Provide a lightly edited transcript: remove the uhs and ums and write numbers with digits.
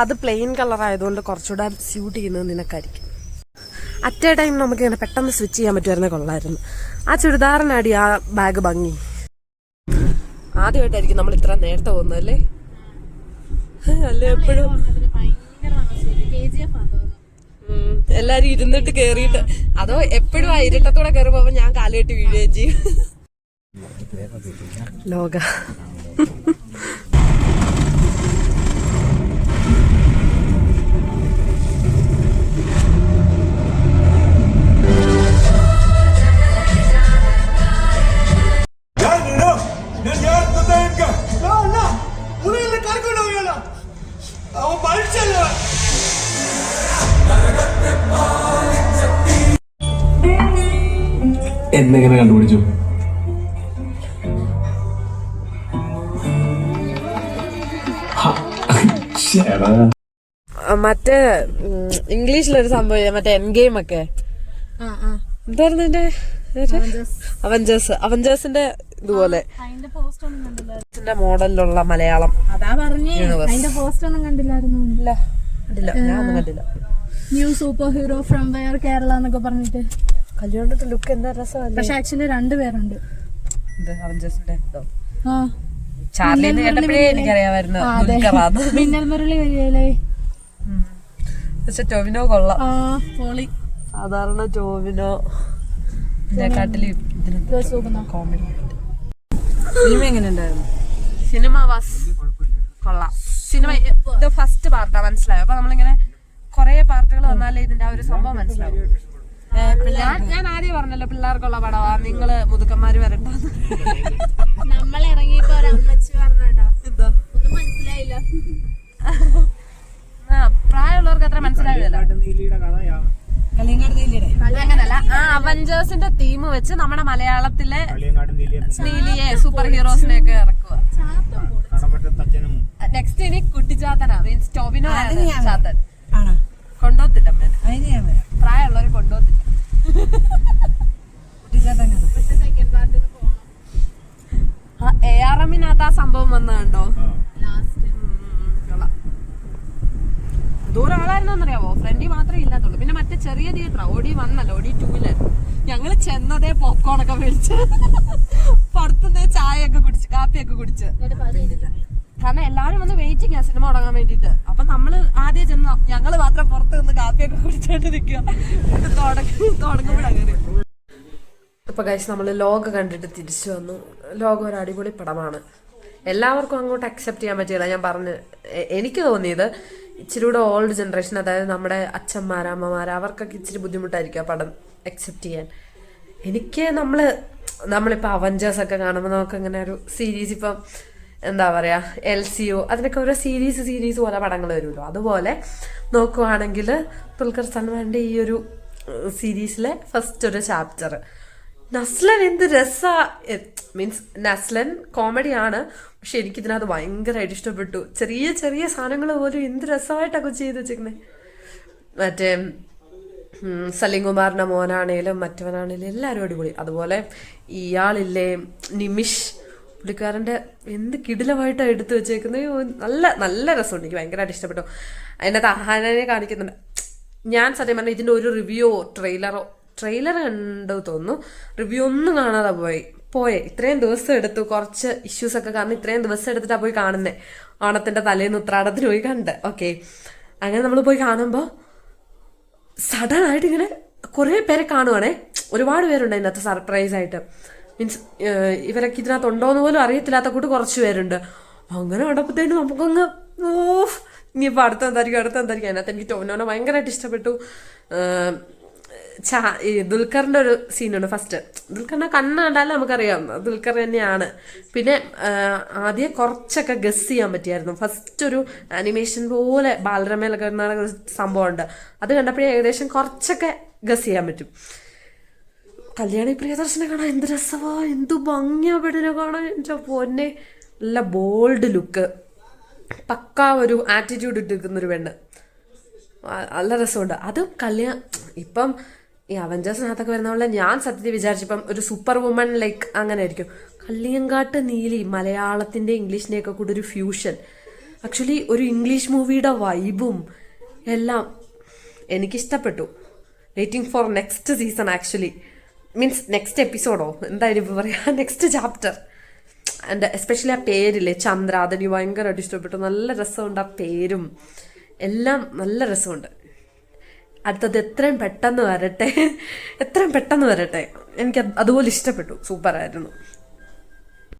അത് plain colour ആയതുകൊണ്ട് കുറച്ചുകൂടെ സ്യൂട്ട് ചെയ്യുന്നത് നിനക്കായിരിക്കും. അറ്റ് എ ടൈം നമുക്ക് ഇങ്ങനെ പെട്ടെന്ന് സ്വിച്ച് ചെയ്യാൻ പറ്റുമായിരുന്നെ കൊള്ളായിരുന്നു. ആ ചുരിദാറിനടി ആ ബാഗ് ഭംഗി. ആദ്യമായിട്ടായിരിക്കും നമ്മൾ ഇത്ര നേരത്തെ പോകുന്നതല്ലേ? അല്ലേ എപ്പോഴും എല്ലാരും ഇരുന്നിട്ട് കേറിയിട്ട്, അതോ എപ്പോഴും ആ ഇരുട്ടത്തൂടെ കയറി പോകുമ്പോ ഞാൻ കാലുകെട്ടി വീഴുകയും ചെയ്യും. ലോക എന്നെങ്ങനെ കണ്ടുപിടിച്ചു? മറ്റേ ഇംഗ്ലീഷിലൊരു സംഭവം, മറ്റേ എൻ ഗെയിം ഒക്കെ എന്തായിരുന്നു എന്റെ അവഞ്ചേഴ്സിന്റെ ഇതുപോലെ മോഡലിലുള്ള മലയാളം. ഞാൻ ഒന്നും കണ്ടില്ല. New super hero from where Kerala എന്നൊക്കെ പറഞ്ഞിട്ട് കല്യാണത്തിന്റെ ലുക്ക് എന്താ രസമല്ലേ. പക്ഷെ ആക്ച്വലി 2 പേരുണ്ട്. ചാർലിന്ന് കേട്ടപ്പോഴേ എനിക്കറിയാമായിരുന്നു. മിന്നൽ മുരളി വരികയല്ലേ. പക്ഷെ ടോവിനോ കൊള്ളാം. സാധാരണ ടോവിനോ കോമഡി. സിനിമ എങ്ങനെ ഉണ്ടായിരുന്നു? സിനിമ കൊള്ളാം. സിനിമ ഇത് ഫസ്റ്റ് പാർട്ടാ, മനസ്സിലായോ? അപ്പൊ നമ്മളിങ്ങനെ കൊറേ പാർട്ടുകൾ വന്നാലേ ഇതിന്റെ ആ ഒരു സംഭവം മനസ്സിലാവും. ഞാൻ ആദ്യം പറഞ്ഞല്ലോ പിള്ളേർക്കുള്ള പടവാ, നിങ്ങള് മുതുക്കന്മാര് വരണ്ട. നമ്മൾ ഇറങ്ങിയപ്പോ ഒരമ്മച്ചി പറഞ്ഞാ എന്താ ഒന്നും മനസ്സിലായില്ല. പ്രായമുള്ളവർക്ക് അത്ര മനസ്സിലാവില്ല. അങ്ങനല്ല, ആ അവഞ്ചേഴ്സിന്റെ തീം വെച്ച് നമ്മുടെ മലയാളത്തിലെ നീലിയെ സൂപ്പർ ഹീറോസിനെ ഒക്കെ ഇറക്കുക. നെക്സ്റ്റ് ഇനി കുട്ടിച്ചാത്തനാ, മീൻസ് ടോവിനോ ചാത്തൻ. കൊണ്ടോത്തില്ല പ്രായമുള്ളവര് കൊണ്ടോത്തില്ല. ARMനകത്ത് ആ സംഭവം വന്ന കണ്ടോ? ദൂരം ആളായിരുന്നോന്നറിയാവോ? ഫ്രണ്ടി മാത്രമേ ഇല്ലാത്തുള്ളൂ. പിന്നെ മറ്റേ ചെറിയ തിയേറ്ററാ, OD 1 OD 2 ഞങ്ങള് ചെന്നതേ പോപ്കോൺ ഒക്കെ മേടിച്ച് പുറത്തുനിന്ന് ചായയൊക്കെ കുടിച്ച് കാപ്പിയൊക്കെ കുടിച്ച്. കാരണം എല്ലാവരും വന്ന് വെയിറ്റിംഗ് ആ സിനിമ തുടങ്ങാൻ വേണ്ടിട്ട്. അപ്പൊ നമ്മള് ആദ്യം ചെന്ന് ഞങ്ങള് മാത്രം പുറത്ത് നിന്ന് കാപ്പിയൊക്കെ കുടിച്ചോണ്ട് നിൽക്കുക. തുടങ്ങുമ്പോഴങ്ങനെ. ഇപ്പൊ ഗൈസ് നമ്മള് ലോക കണ്ടിട്ട് തിരിച്ചു വന്നു. ലോക ഒരു അടിപൊളി പടമാണ്. എല്ലാവർക്കും അങ്ങോട്ട് അക്സെപ്റ്റ് ചെയ്യാൻ പറ്റില്ല. ഞാൻ എനിക്ക് തോന്നിയത് ഇച്ചിരി കൂടെ ഓൾഡ് ജനറേഷൻ, അതായത് നമ്മുടെ അച്ഛന്മാർ അമ്മമാർ, അവർക്കൊക്കെ ഇച്ചിരി ബുദ്ധിമുട്ടായിരിക്കും ആ പടം അക്സെപ്റ്റ് ചെയ്യാൻ. എനിക്ക് നമ്മളിപ്പോൾ അവഞ്ചേഴ്സ് ഒക്കെ കാണുമ്പോൾ നമുക്ക് ഇങ്ങനെ ഒരു സീരീസ്, ഇപ്പം എന്താ പറയുക, LCO അതിനൊക്കെ ഓരോ സീരീസ് പോലെ പടങ്ങൾ വരുമല്ലോ. അതുപോലെ നോക്കുവാണെങ്കിൽ ദുൽഖർ സൽമാൻ്റെ ഈ ഒരു സീരീസിലെ ഫസ്റ്റ് ഒരു ചാപ്റ്റർ, നസ്ലൻ എന്ത് മീൻസ് നസ്ലൻ കോമഡിയാണ്, പക്ഷെ എനിക്കിതിനകത്ത് ഭയങ്കരമായിട്ട് ഇഷ്ടപ്പെട്ടു. ചെറിയ ചെറിയ സാധനങ്ങൾ പോലും എന്ത് രസമായിട്ടൊക്കെ ചെയ്ത് വെച്ചിരിക്കുന്നത്. മറ്റേ സലീം കുമാറിൻ്റെ മോനാണേലും മറ്റവനാണേലും എല്ലാവരും അടിപൊളി. അതുപോലെ ഇയാളില്ലേ നിമിഷ്, പുള്ളിക്കാരൻ്റെ എന്ത് കിടിലമായിട്ടാണ് എടുത്തു വെച്ചേക്കുന്നത്. നല്ല നല്ല രസമുണ്ട്, എനിക്ക് ഭയങ്കരമായിട്ട് ഇഷ്ടപ്പെട്ടു. അതിനകത്ത് അഹാനെ കാണിക്കുന്നുണ്ട്. ഞാൻ സത്യം പറഞ്ഞാൽ ഇതിൻ്റെ ഒരു റിവ്യൂ ട്രെയിലർ കണ്ടു തോന്നുന്നു, റിവ്യൂ ഒന്നും കാണാതെ പോയെ. ഇത്രയും ദിവസം എടുത്തു, കുറച്ച് ഇഷ്യൂസൊക്കെ കാരണം ഇത്രയും ദിവസം എടുത്തിട്ടാണ് പോയി കാണുന്നത്. ഓണത്തിൻ്റെ തലേന്ന് ഉത്രാടത്തിന് പോയി കണ്ട്. ഓക്കെ, അങ്ങനെ നമ്മൾ പോയി കാണുമ്പോൾ സഡൻ ആയിട്ട് ഇങ്ങനെ കുറേ പേരെ കാണുവാണേ. ഒരുപാട് പേരുണ്ട് അതിനകത്ത് സർപ്രൈസായിട്ട്. മീൻസ് ഇവരൊക്കെ ഇതിനകത്ത് ഉണ്ടോയെന്ന് പോലും അറിയത്തില്ലാത്ത കൂട്ട് കുറച്ച് പേരുണ്ട്. അങ്ങനെ കണ്ടപ്പോഴത്തേനും നമുക്കങ്ങ് ഇനിയിപ്പോൾ അടുത്തെന്തായിരിക്കും. അതിനകത്ത് എനിക്ക് ടോവിനോനെ ഭയങ്കരമായിട്ട് ഇഷ്ടപ്പെട്ടു. ഈ ദുൽഖറിൻ്റെ ഒരു സീനുണ്ട് ഫസ്റ്റ്. ദുൽഖറിനെ കണ്ണ് കണ്ടാലും നമുക്കറിയാം ദുൽഖർ തന്നെയാണ്. പിന്നെ ആദ്യം കുറച്ചൊക്കെ ഗസ് ചെയ്യാൻ പറ്റിയായിരുന്നു. ഫസ്റ്റ് ഒരു ആനിമേഷൻ പോലെ ബാലരമയിലൊക്കെ ഒരു സംഭവമുണ്ട്, അത് കണ്ടപ്പോഴേ ഏകദേശം കുറച്ചൊക്കെ ഗസ് ചെയ്യാൻ പറ്റും. കല്യാണി പ്രിയദർശനെ കാണാൻ എന്ത് രസമാ, എന്തു ഭംഗിയാ പെണ്ണിനെ കാണാൻ. എൻ്റെ പൊന്നെ, നല്ല ബോൾഡ് ലുക്ക്, പക്കാ ഒരു ആറ്റിറ്റ്യൂഡ് ഇട്ടിരിക്കുന്നൊരു പെണ്ണ്, നല്ല രസമുണ്ട്. അതും ഇപ്പം ഈ അവഞ്ചേഴ്സിനകത്തൊക്കെ വരുന്ന പോലെ ഞാൻ സത്യത്തിൽ വിചാരിച്ചിപ്പം ഒരു സൂപ്പർ വുമൺ ലൈക്ക് അങ്ങനെ ആയിരിക്കും. കള്ളിയങ്കാട്ട് നീലി, മലയാളത്തിൻ്റെ ഇംഗ്ലീഷിൻ്റെയൊക്കെ കൂടെ ഒരു ഫ്യൂഷൻ, ആക്ച്വലി ഒരു ഇംഗ്ലീഷ് മൂവിയുടെ വൈബും എല്ലാം എനിക്കിഷ്ടപ്പെട്ടു. Waiting for next season actually, means next എപ്പിസോഡോ എന്തായാലും ഇപ്പോൾ പറയാം, നെക്സ്റ്റ് ചാപ്റ്റർ. ആൻഡ് എസ്പെഷ്യലി ആ പേരില്ലേ ചന്ദ്ര, അതെനിക്ക് ഭയങ്കരമായിട്ട് ഇഷ്ടപ്പെട്ടു. നല്ല രസമുണ്ട് ആ പേരും എല്ലാം, നല്ല രസമുണ്ട്. അടുത്തത് എത്രയും പെട്ടെന്ന് വരട്ടെ, എത്രയും പെട്ടെന്ന് വരട്ടെ. എനിക്ക് അതുപോലെ ഇഷ്ടപ്പെട്ടു, സൂപ്പറായിരുന്നു.